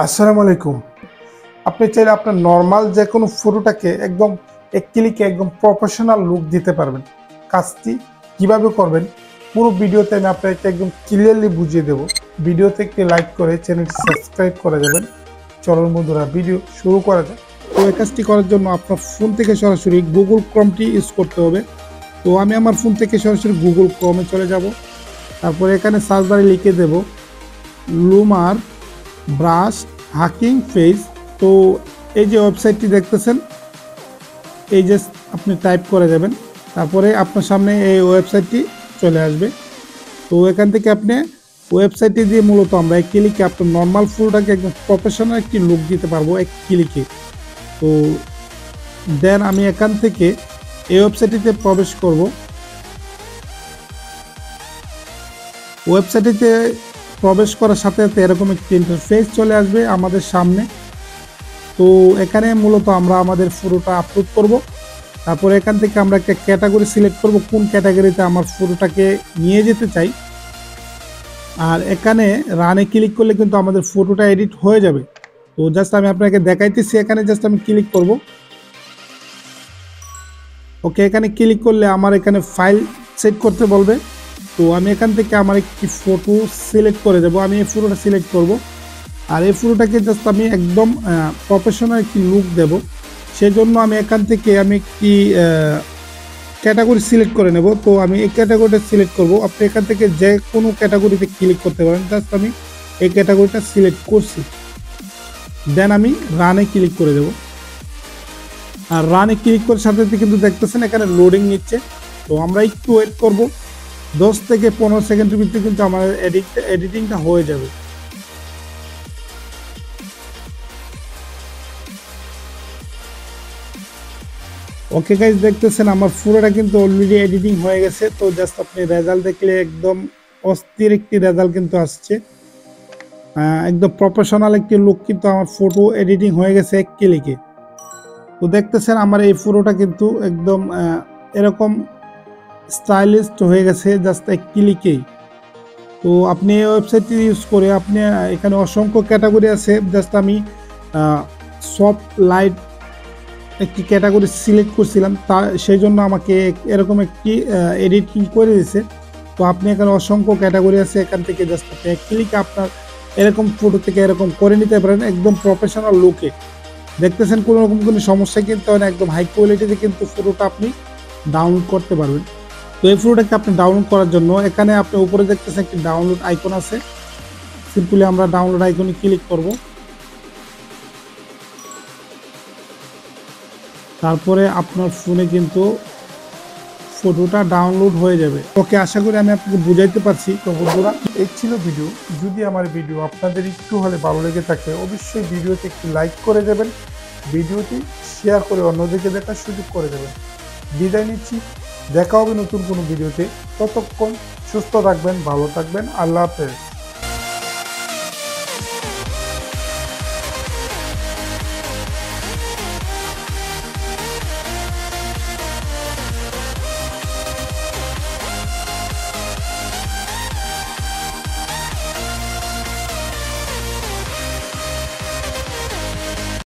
আসসালামু আলাইকুম। আপনি চাইলে আপনার নরমাল যে কোনো ফটোটাকে একদম এক ক্লিকে একদম প্রফেশনাল লুক দিতে পারবেন। কাজটি কিভাবে করবেন পুরো ভিডিওতে আমি আপনাকে একদম ক্লিয়ারলি বুঝিয়ে দেব। ভিডিওতে একটি লাইক করে চ্যানেলটি সাবস্ক্রাইব করে যাবেন। চলুন বন্ধুরা ভিডিও শুরু করা যাক। তো এই কাজটি করার জন্য আপনার ফোন থেকে সরাসরি গুগল ক্রোমটি ইউজ করতে হবে। তো আমি আমার ফোন থেকে সরাসরি গুগল ক্রোমে চলে যাব। তারপরে এখানে সার্চ বারে লিখে দেব লুমার ব্রাশ হাকিং ফেস। তো এই যে ওয়েবসাইটটি দেখতেছেন, এই যে আপনি টাইপ করে যাবেন, তারপরে আপনার সামনে এই ওয়েবসাইটটি চলে আসবে। তো এখান থেকে আপনি ওয়েবসাইটটি দিয়ে মূলত আমরা এক ক্লিকে আপনার নর্মাল ফুলটাকে একদম প্রফেশনাল একটি লুক দিতে পারবো এক ক্লিকে। তো দেন আমি এখান থেকে এই ওয়েবসাইটটিতে প্রবেশ করব। ওয়েবসাইটটিতে প্রবেশ করার সাথে সাথে এরকম একটি ইন্টারফেস চলে আসবে আমাদের সামনে। তো এখানে মূলত আমরা আমাদের ফটোটা আপলোড করব। তারপরে এখান থেকে আমরা একটা ক্যাটাগরি সিলেক্ট করব, কোন ক্যাটাগরিতে আমার ফটোটাকে নিয়ে যেতে চাই। আর এখানে রানে ক্লিক করলে কিন্তু আমাদের ফটোটা এডিট হয়ে যাবে। তো জাস্ট আমি আপনাকে দেখাইতেছি, এখানে জাস্ট আমি ক্লিক করব। ওকে, এখানে ক্লিক করলে আমার এখানে ফাইল সেট করতে বলবে। তো আমি এখান থেকে আমার একটি ফটো সিলেক্ট করে দেবো। আমি এই ফটোটা সিলেক্ট করব, আর এই ফটোটাকে জাস্ট আমি একদম প্রফেশনাল একটি লুক দেব। সেজন্য আমি এখান থেকে আমি একটি ক্যাটাগরি সিলেক্ট করে নেব। তো আমি এই ক্যাটাগরিটা সিলেক্ট করব। আপনি এখান থেকে যে কোনো ক্যাটাগরিতে ক্লিক করতে পারেন। জাস্ট আমি এই ক্যাটাগরিটা সিলেক্ট করছি, দেন আমি রানে ক্লিক করে দেব। আর রানে ক্লিক করার সাথে সাথে কিন্তু দেখতেছেন এখানে লোডিং নিচ্ছে। তো আমরা একটু ওয়েট করব, 10 থেকে 15 সেকেন্ডের ভিতরে কিন্তু আমার এডিটিংটা হয়ে যাবে। ওকে গাইজ, দেখতেছেন আমার পুরোটা কিন্তু অলরেডি এডিটিং হয়ে গেছে। তো জাস্ট আপনি রেজাল্ট দেখলে একদম অস্থির একটি রেজাল্ট কিন্তু আসছে। একদম প্রফেশনাল একটি লুক কিন্তু আমার ফটো এডিটিং হয়ে গেছে এক ক্লিকে। তো দেখতেছেন আমার এই ফটোটা কিন্তু একদম এরকম স্টাইলিশড হয়ে গেছে জাস্ট এক ক্লিকেই। তো আপনি এই ওয়েবসাইটটি ইউজ করে আপনি এখানে অসংখ্য ক্যাটাগরি আছে। জাস্ট আমি সফট লাইট একটি ক্যাটাগরি সিলেক্ট করছিলাম, তা সেই জন্য আমাকে এরকম একটি এডিটিং করে দিয়েছে। তো আপনি এখানে অসংখ্য ক্যাটাগরি আছে, এখান থেকে জাস্ট আপনি এক ক্লিকে আপনার এরকম ফটো থেকে এরকম করে নিতে পারেন একদম প্রফেশনাল লুকে। দেখতেছেন কোনো রকম কোনো সমস্যা কিন্তু হয় না, একদম হাই কোয়ালিটিতে কিন্তু ফটোটা আপনি ডাউনলোড করতে পারবেন। তো এই ফটোটাকে আপনি ডাউনলোড করার জন্য এখানে আপনি উপরে দেখতেছেন একটি ডাউনলোড আইকন আছে। সিম্পলি আমরা ডাউনলোড আইকনে ক্লিক করব। তারপরে আপনার ফোনে কিন্তু ফটোটা ডাউনলোড হয়ে যাবে। ওকে, আশা করি আমি আপনাকে বুঝাইতে পারছি। তো বন্ধুরা, এই ছিল ভিডিও। যদি আমার ভিডিও আপনাদের একটু হলে ভালো লেগে থাকে অবশ্যই ভিডিওতে একটু লাইক করে দেবেন, ভিডিওটি শেয়ার করে অন্যদিকে দেখার সুযোগ করে দেবেন। বিদায় নিচ্ছি, দেখা হবে নতুন কোনো ভিডিওতে। ততক্ষণ সুস্থ থাকবেন, ভালো থাকবেন। আল্লাহ হাফেজ।